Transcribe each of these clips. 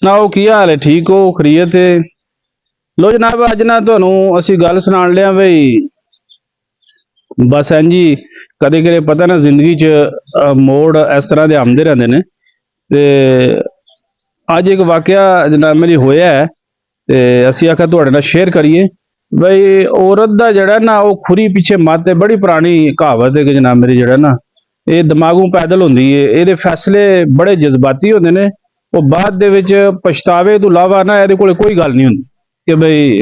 ਸੁਣਾਓ ਕੀ ਹਾਲ ਹੈ? ਠੀਕ ਹੋ? ਖਰੀਅਤ ਹੈ? ਲੋ ਜਨਾਬ, ਅੱਜ ਨਾ ਤੁਹਾਨੂੰ ਅਸੀਂ ਗੱਲ ਸੁਣਾਉਣ ਲਿਆ ਬਈ। ਬਸ ਇੰਜੀ ਕਦੇ ਕਦੇ ਪਤਾ ਨਾ ਜ਼ਿੰਦਗੀ 'ਚ ਮੋੜ ਇਸ ਤਰ੍ਹਾਂ ਦੇ ਆਉਂਦੇ ਰਹਿੰਦੇ ਨੇ। ਤੇ ਅੱਜ ਇੱਕ ਵਾਕਿਆ ਜਨਾਬ ਮੇਰੀ ਹੋਇਆ ਹੈ, ਤੇ ਅਸੀਂ ਆਖਿਆ ਤੁਹਾਡੇ ਨਾਲ ਸ਼ੇਅਰ ਕਰੀਏ। ਬਈ ਔਰਤ ਦਾ ਜਿਹੜਾ ਨਾ ਉਹ ਖੁਰੀ ਪਿੱਛੇ ਮੱਤ ਹੈ। ਬੜੀ ਪੁਰਾਣੀ ਕਹਾਵਤ ਹੈ ਕਿ ਜਨਾਬ ਮੇਰੀ ਜਿਹੜਾ ਨਾ ਇਹ ਦਿਮਾਗੋਂ ਪੈਦਲ ਹੁੰਦੀ ਹੈ। ਇਹਦੇ ਫੈਸਲੇ ਬੜੇ ਜਜ਼ਬਾਤੀ ਹੁੰਦੇ ਨੇ। ਉਹ ਬਾਅਦ ਦੇ ਵਿੱਚ ਪਛਤਾਵੇ ਤੋਂ ਇਲਾਵਾ ਨਾ ਇਹਦੇ ਕੋਲ ਕੋਈ ਗੱਲ ਨਹੀਂ ਹੁੰਦੀ ਕਿ ਬਈ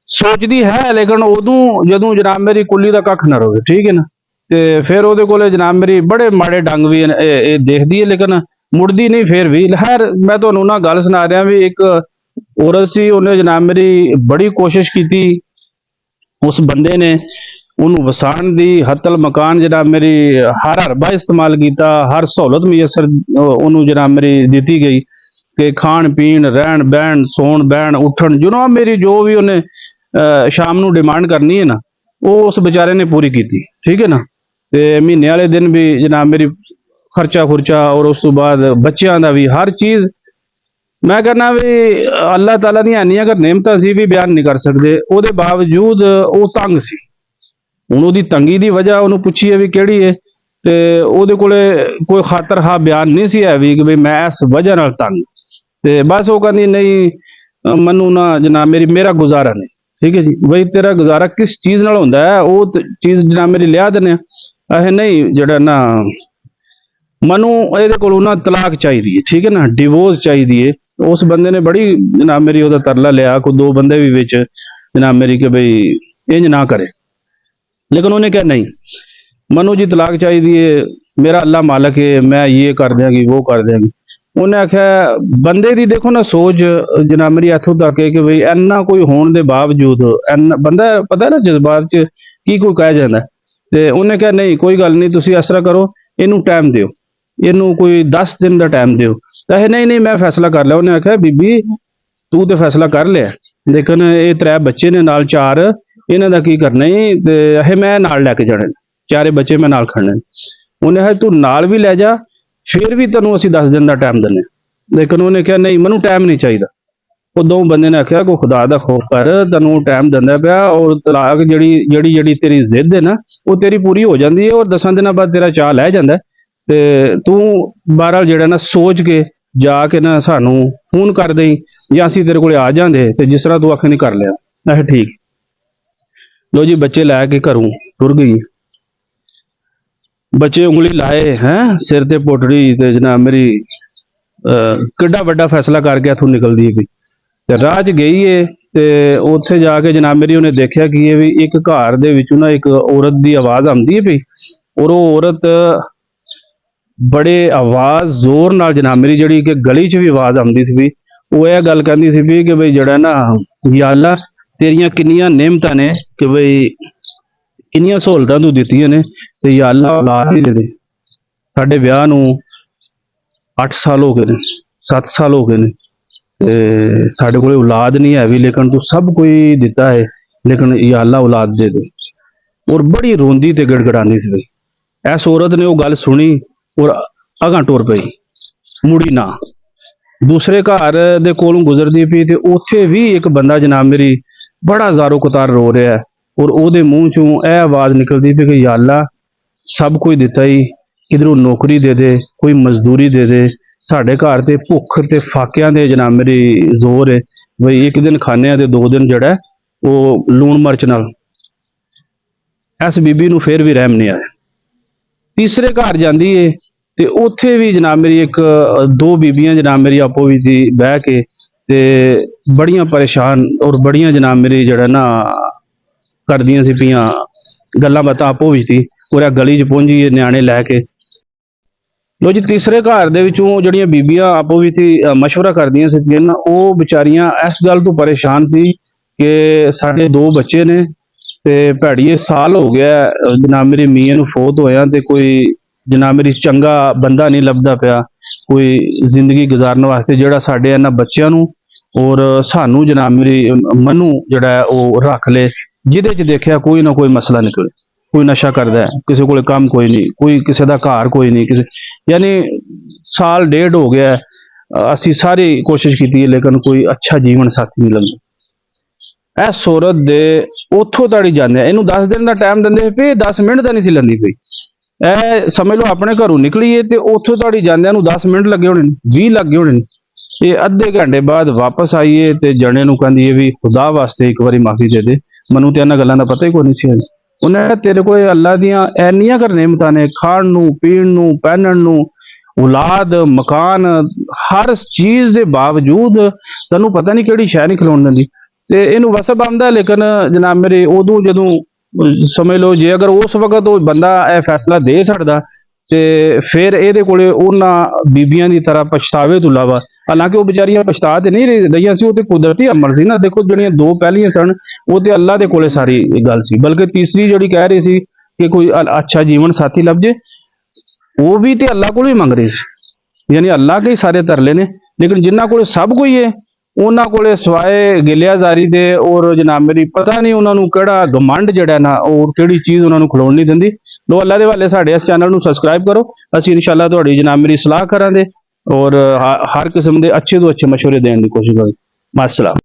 ਸੋਚਦੀ ਹੈ, ਲੇਕਿਨ ਉਦੋਂ ਜਦੋਂ ਜਨਾਬ ਮੇਰੀ ਕੁੱਲੀ ਦਾ ਕੱਖ ਨਾ ਰੋਵੇ, ਠੀਕ ਹੈ ਨਾ। ਤੇ ਫਿਰ ਉਹਦੇ ਕੋਲੇ ਜਨਾਬ ਮੇਰੀ ਬੜੇ ਮਾੜੇ ਡੰਗ ਵੀ ਇਹ ਦੇਖਦੀ ਹੈ, ਲੇਕਿਨ ਮੁੜਦੀ ਨਹੀਂ ਫਿਰ ਵੀ। ਖੈਰ ਮੈਂ ਤੁਹਾਨੂੰ ਨਾ ਗੱਲ ਸੁਣਾ ਰਿਹਾ ਵੀ ਇੱਕ ਔਰਤ ਸੀ, ਉਹਨੇ ਜਨਾਬ ਮੇਰੀ ਬੜੀ ਕੋਸ਼ਿਸ਼ ਕੀਤੀ। ਉਸ ਬੰਦੇ ਨੇ ਉਹਨੂੰ ਵਸਾਉਣ ਦੀ ਹੱਤਲ ਮਕਾਨ ਜਨਾਬ ਮੇਰੀ ਹਰ ਹਰਬਾ ਇਸਤੇਮਾਲ ਕੀਤਾ। ਹਰ ਸਹੂਲਤ ਮੁਯਸਰ ਉਹਨੂੰ ਜਨਾਬ ਮੇਰੀ ਦਿੱਤੀ ਗਈ ਕਿ ਖਾਣ ਪੀਣ, ਰਹਿਣ ਬਹਿਣ, ਸੌਣ ਬਹਿਣ, ਉੱਠਣ, ਜਨਾਬ ਮੇਰੀ ਜੋ ਵੀ ਉਹਨੇ ਸ਼ਾਮ ਨੂੰ ਡਿਮਾਂਡ ਕਰਨੀ ਹੈ ਨਾ, ਉਹ ਉਸ ਵਿਚਾਰੇ ਨੇ ਪੂਰੀ ਕੀਤੀ, ਠੀਕ ਹੈ ਨਾ। ਤੇ ਮਹੀਨੇ ਵਾਲੇ ਦਿਨ ਵੀ ਜਨਾਬ ਮੇਰੀ ਖਰਚਾ ਖੁਰਚਾ, ਔਰ ਉਸ ਤੋਂ ਬਾਅਦ ਬੱਚਿਆਂ ਦਾ ਵੀ ਹਰ ਚੀਜ਼। ਮੈਂ ਕਹਿੰਦਾ ਵੀ ਅੱਲਾਹ ਤਾਲਾ ਦੀਆਂ ਇੰਨੀਆਂ ਅਗਰ ਨੇਮਤਾਂ ਸੀ ਵੀ ਬਿਆਨ ਨਹੀਂ ਕਰ ਸਕਦੇ। ਉਹਦੇ ਬਾਵਜੂਦ ਉਹ ਤੰਗ ਸੀ। ਹੁਣ ਉਹਦੀ ਤੰਗੀ ਦੀ ਵਜ੍ਹਾ ਉਹਨੂੰ ਪੁੱਛੀਏ ਵੀ ਕਿਹੜੀ ਹੈ, ਤੇ ਉਹਦੇ ਕੋਲੇ ਕੋਈ ਖਾਤਰ ਹਾਂ ਬਿਆਨ ਨਹੀਂ ਸੀ ਹੈ ਵੀ ਕਿ ਵੀ ਮੈਂ ਇਸ ਵਜ੍ਹਾ ਨਾਲ ਤੰਗ। ਤੇ ਬਸ ਉਹ ਕਹਿੰਦੀ ਨਹੀਂ, ਮੈਨੂੰ ਨਾ ਜਨਾਬ ਮੇਰਾ ਗੁਜ਼ਾਰਾ ਨਹੀਂ। ਠੀਕ ਹੈ ਜੀ, ਬਈ ਤੇਰਾ ਗੁਜ਼ਾਰਾ ਕਿਸ ਚੀਜ਼ ਨਾਲ ਹੁੰਦਾ ਹੈ? ਉਹ ਚੀਜ਼ ਜਨਾਬ ਮੇਰੀ ਲਿਆ ਦਿੰਦੇ ਆ। ਇਹ ਨਹੀਂ ਜਿਹੜਾ ਨਾ ਮੈਨੂੰ ਇਹਦੇ ਕੋਲੋਂ ਨਾ ਤਲਾਕ ਚਾਹੀਦੀ ਹੈ, ਠੀਕ ਹੈ ਨਾ, ਡਿਵੋਰਸ ਚਾਹੀਦੀ ਹੈ। ਉਸ ਬੰਦੇ ਨੇ ਬੜੀ ਜਨਾਬ ਮੇਰੀ ਉਹਦਾ ਤਰਲਾ ਲਿਆ, ਕੋਈ ਦੋ ਬੰਦੇ ਵੀ ਵਿੱਚ ਜਨਾਬ ਮੇਰੀ ਕਿ ਬਈ ਇੰਜ ਨਾ ਕਰੇ। लेकिन उन्हें क्या नहीं, मनु जी तलाक चाहिए, मेरा अल्लाह मालक है, मैं ये कर देंगी वो कर देंगी। उन्हें आख्या बंदे दी देखो ना सोच जनाब मेरी इथों तक है कि भाई इन्ना कोई होने के बावजूद बंदा पता है ना जज्बात च की कोई कह जाता है। तो उन्हें कहा नहीं कोई गल नहीं, तुसी इस तरह करो, इनू टाइम दिओ, इनू कोई 10 दिन का टाइम दिओ। कहे नहीं नहीं मैं फैसला कर लिया। उन्हें आख्या बीबी तू तो फैसला कर लिया, लेकिन ये 3 बच्चे ने नाल 4, इन्हां दा की करना ही, ते अहे मैं नाल लैके जाने, 4 बच्चे मैं नाल खड़ने। उन्हें आख्या तू नाल भी लै जा, फिर भी तैनूं असीं 10 दिन का टाइम दिंदे। लेकिन उन्हें कहा नहीं मैनूं टाइम नहीं चाहिए। वो दो बंदे ने आख्या कोई खुदा दा खौफ कर, तैनूं टाइम दिंदा पिया, और तलाक जिहड़ी जिहड़ी जिहड़ी तेरी जिद है ना वो तेरी पूरी हो जाती है, और 10 दिनों बाद तेरा चाह लै जांदा है। ते तू बहरहाल जिहड़ा ना सोच के जाके ना सानू फोन कर दें, या असीं तेरे कोल आ जांदे, ते जिस तरह तू आखे नहीं कर लिया। मैं ठीक। लो जी बच्चे लैके घरों टुर गई। बच्चे उंगली लाए हैं सिर ते पोटड़ी, ते जनाब मेरी किड्डा वड्डा फैसला करके इथों निकलदी पई। ते राह च गई है, ते उत्थे जाके जनाब मेरी उन्हें देखा कि ये भी एक घर दे विचों ना एक औरत दी आवाज़ आंदी है पई, और वो औरत बड़े आवाज़ जोर नाल जनाब मेरी जिहड़ी कि गली च भी आवाज़ आंदी सी पई, वो यह गल कहंदी सी पई कि बई जिहड़ा ना या अल्लाह तेरियां किन्नियां नेमतां ने कि बई किन्नियां सहूलतां तू दित्तियां ने, ते या अल्लाह औलाद ही दे दे। साडे विआह नूं 8 साल हो गए ने, 7 साल हो गए ने, ते साडे कोल औलाद नहीं है भी, लेकिन तू सब कोई दिता है, लेकिन या अल्लाह औलाद दे दे। और बड़ी रोंदी ते गिड़गिड़ांदी सी। इस औरत ने वो गल सुनी और अगां टुर पई, मुड़ी ना। दूसरे घर दे कोलों गुजरदी पई, ते उत्थे भी एक बंदा जनाब मेरी बड़ा ज़ारो कतार रो रहा है, और ਉਹਦੇ ਮੂੰਹ ਚੋਂ ਇਹ ਆਵਾਜ਼ ਨਿਕਲਦੀ ਪਈ ਕਿ ਯਾ ਅੱਲਾ ਸਭ ਕੁਝ ਦਿੱਤਾ ਹੀ, ਕਿਧਰੋਂ ਨੌਕਰੀ ਦੇ ਦੇ, ਕੋਈ ਮਜ਼ਦੂਰੀ ਦੇ ਦੇ। ਸਾਡੇ ਘਰ ਤੇ ਭੁੱਖ ਤੇ ਫਾਕਿਆਂ ਦੇ ਜਨਾਬ ਮੇਰੀ ਜ਼ੋਰ ਹੈ, ਬਈ ਇੱਕ ਦਿਨ ਖਾਣੇ ਆ ਤੇ 2 ਦਿਨ ਜਿਹੜਾ ਉਹ ਲੂਣ ਮਿਰਚ ਨਾਲ। ਇਸ ਬੀਬੀ ਨੂੰ ਫਿਰ ਵੀ ਰਹਿਮ ਨਹੀਂ ਆਇਆ। ਤੀਸਰੇ ਘਰ ਜਾਂਦੀ ਏ, ਤੇ ਉੱਥੇ ਵੀ ਜਨਾਬ ਮੇਰੀ ਇੱਕ 2 ਬੀਬੀਆਂ ਜਨਾਬ ਮੇਰੀ ਆਪੋ ਵਿੱਚ ਹੀ ਬਹਿ ਕੇ ਤੇ ਬੜੀਆਂ ਪਰੇਸ਼ਾਨ, ਔਰ ਬੜੀਆਂ ਜਨਾਬ ਮੇਰੀ ਜਿਹੜਾ ਨਾ ਕਰਦੀਆਂ ਸੀ ਪਈਆਂ ਗੱਲਾਂ ਬਾਤਾਂ ਆਪੋ ਵਿੱਚ ਹੀ। ਔਰ ਗਲੀ 'ਚ ਪਹੁੰਚੀ ਨਿਆਣੇ ਲੈ ਕੇ। ਲੋ ਜੀ ਤੀਸਰੇ ਘਰ ਦੇ ਵਿੱਚੋਂ ਜਿਹੜੀਆਂ ਬੀਬੀਆਂ ਆਪੋ ਵਿੱਚ ਹੀ ਮਸ਼ਵਰਾ ਕਰਦੀਆਂ ਸੀ ਨਾ, ਉਹ ਵਿਚਾਰੀਆਂ ਇਸ ਗੱਲ ਤੋਂ ਪਰੇਸ਼ਾਨ ਸੀ ਕਿ ਸਾਡੇ 2 ਬੱਚੇ ਨੇ, ਤੇ ਭੈੜੀਏ ਸਾਲ ਹੋ ਗਿਆ ਜਨਾਬ ਮੇਰੀ ਮੀਆਂ ਨੂੰ ਫੌਤ ਹੋਇਆ, ਤੇ ਕੋਈ ਜਨਾਬ ਮੇਰੀ ਚੰਗਾ ਬੰਦਾ ਨਹੀਂ ਲੱਭਦਾ ਪਿਆ ਕੋਈ ਜ਼ਿੰਦਗੀ ਗੁਜ਼ਾਰਨ ਵਾਸਤੇ ਜਿਹੜਾ ਸਾਡੇ ਇਹਨਾਂ ਬੱਚਿਆਂ ਨੂੰ ਔਰ ਸਾਨੂੰ ਜਨਾਬ ਮੇਰੀ ਮਨੂੰ ਜਿਹੜਾ ਉਹ ਰੱਖ ਲੇ, ਜਿਹਦੇ 'ਚ ਦੇਖਿਆ ਕੋਈ ਨਾ ਕੋਈ ਮਸਲਾ ਨਿਕਲੇ। कोई नशा करता है, किसी को काम कोई नहीं, कोई किसी का घर कोई नहीं, किसी यानी साल डेढ़ हो गया है। ਅਸੀਂ ਸਾਰੀ ਕੋਸ਼ਿਸ਼ ਕੀਤੀ ਹੈ ਲੇਕਿन ਕੋਈ ਅੱਛਾ ਜੀਵਨ ਸਾਥੀ ਨਹੀਂ ਲੱਗਾ। ਇਸ ਸੂਰਤ ਦੇ ਉੱਥੋਂ ਤੜੀ ਜਾਂਦੇ ਆ, ਇਹਨੂੰ 10 ਦਿਨ ਦਾ ਟਾਈਮ ਦਿੰਦੇ ਪਏ, 10 ਮਿੰਟ ਦਾ ਨਹੀਂ ਸੀ ਲੈਂਦੀ ਪਈ। ਇਹ ਸਮਝ ਲਓ ਆਪਣੇ ਘਰੋਂ ਨਿਕਲੀਏ ਤੇ ਉੱਥੋਂ ਤੜੀ ਜਾਂਦਿਆਂ ਨੂੰ 10 ਮਿੰਟ ਲੱਗੇ ਹੋਣੇ ਨੇ, 20 ਲੱਗੇ ਹੋਣੇ ਨੇ। ਇਹ ਅੱਧੇ ਘੰਟੇ ਬਾਅਦ ਵਾਪਸ ਆਈਏ ਤੇ ਜਣੇ ਨੂੰ ਕਹਿੰਦੀ ਹੈ ਵੀ ਖੁਦਾ ਵਾਸਤੇ ਇੱਕ ਵਾਰੀ ਮਾਫੀ ਦੇ ਦੇ, ਮੈਨੂੰ ਤੇ ਇਹਨਾਂ ਗੱਲਾਂ ਦਾ ਪਤਾ ਹੀ ਕੋਈ ਨਹੀਂ ਸੀ। ਉਹਨੇ ਕਿਹਾ ਤੇਰੇ ਕੋਲ ਅੱਲਾ ਦੀਆਂ ਐਨੀਆਂ ਕਰ ਨੇਮਤਾਂ ਨੇ, ਖਾਣ ਨੂੰ, ਪੀਣ ਨੂੰ, ਪਹਿਨਣ ਨੂੰ, ਔਲਾਦ, ਮਕਾਨ, ਹਰ ਚੀਜ਼ ਦੇ ਬਾਵਜੂਦ ਤੈਨੂੰ ਪਤਾ ਨਹੀਂ ਕਿਹੜੀ ਸ਼ੈ ਨਹੀਂ ਖਿਲਾਉਣ ਦਿੰਦੀ। ਤੇ ਇਹਨੂੰ ਵਸਬ ਆਉਂਦਾ, ਲੇਕਿਨ ਜਨਾਬ ਮੇਰੇ ਉਦੋਂ ਜਦੋਂ ਸਮਝ ਲਓ ਜੇ ਅਗਰ ਉਸ ਵਕਤ ਉਹ ਬੰਦਾ ਇਹ ਫੈਸਲਾ ਦੇ ਸਕਦਾ ਤੇ ਫਿਰ ਇਹਦੇ ਕੋਲੇ ਉਹਨਾਂ ਬੀਬੀਆਂ ਦੀ ਤਰ੍ਹਾਂ ਪਛਤਾਵੇ ਤੋਂ ਇਲਾਵਾ, ਹਾਲਾਂਕਿ ਉਹ ਵਿਚਾਰੀਆਂ ਪਛਤਾ ਤੇ ਨਹੀਂ ਰਹੀਆਂ ਸੀ, ਉਹ ਤੇ ਕੁਦਰਤੀ ਅਮਲ ਸੀ ਨਾ। ਦੇਖੋ ਜਿਹੜੀਆਂ ਦੋ ਪਹਿਲੀਆਂ ਸਨ ਉਹ ਤੇ ਅੱਲਾ ਦੇ ਕੋਲੇ ਸਾਰੀ ਗੱਲ ਸੀ, ਬਲਕਿ ਤੀਸਰੀ ਜਿਹੜੀ ਕਹਿ ਰਹੀ ਸੀ ਕਿ ਕੋਈ ਅੱਛਾ ਜੀਵਨ ਸਾਥੀ ਲੱਭ ਜੇ, ਉਹ ਵੀ ਤੇ ਅੱਲਾ ਕੋਲ ਹੀ ਮੰਗ ਰਹੀ ਸੀ। ਯਾਨੀ ਅੱਲਾ ਕੇ ਸਾਰੇ ਤਰਲੇ ਨੇ, ਲੇਕਿਨ ਜਿਨ੍ਹਾਂ ਕੋਲੇ ਸਭ ਕੁਝ ਹੈ ਉਹਨਾਂ ਕੋਲੇ ਸਵਾਏ ਗਿਲਿਆਜ਼ਾਰੀ ਦੇ ਔਰ ਜਨਾਬ ਮੇਰੀ ਪਤਾ ਨਹੀਂ ਉਹਨਾਂ ਨੂੰ ਕਿਹੜਾ ਗਮੰਡ ਜਿਹੜਾ ਨਾ, ਉਹ ਕਿਹੜੀ ਚੀਜ਼ ਉਹਨਾਂ ਨੂੰ ਖਲੋਣ ਨਹੀਂ ਦਿੰਦੀ। ਲੋ ਅੱਲਾ ਦੇ ਵਾਲੇ ਸਾਡੇ ਇਸ ਚੈਨਲ ਨੂੰ ਸਬਸਕ੍ਰਾਈਬ ਕਰੋ, ਅਸੀਂ ਇਨਸ਼ਾਅੱਲਾ ਤੁਹਾਡੀ ਜਨਾਬ ਮੇਰੀ ਸਲਾਹ ਕਰਾਂਗੇ ਔਰ ਹਰ ਕਿਸਮ ਦੇ ਅੱਛੇ ਤੋਂ ਅੱਛੇ ਮਸ਼ਵਰੇ ਦੇਣ ਦੀ ਕੋਸ਼ਿਸ਼ ਕਰਾਂਗੇ। ਮਾਸਲਾਮ।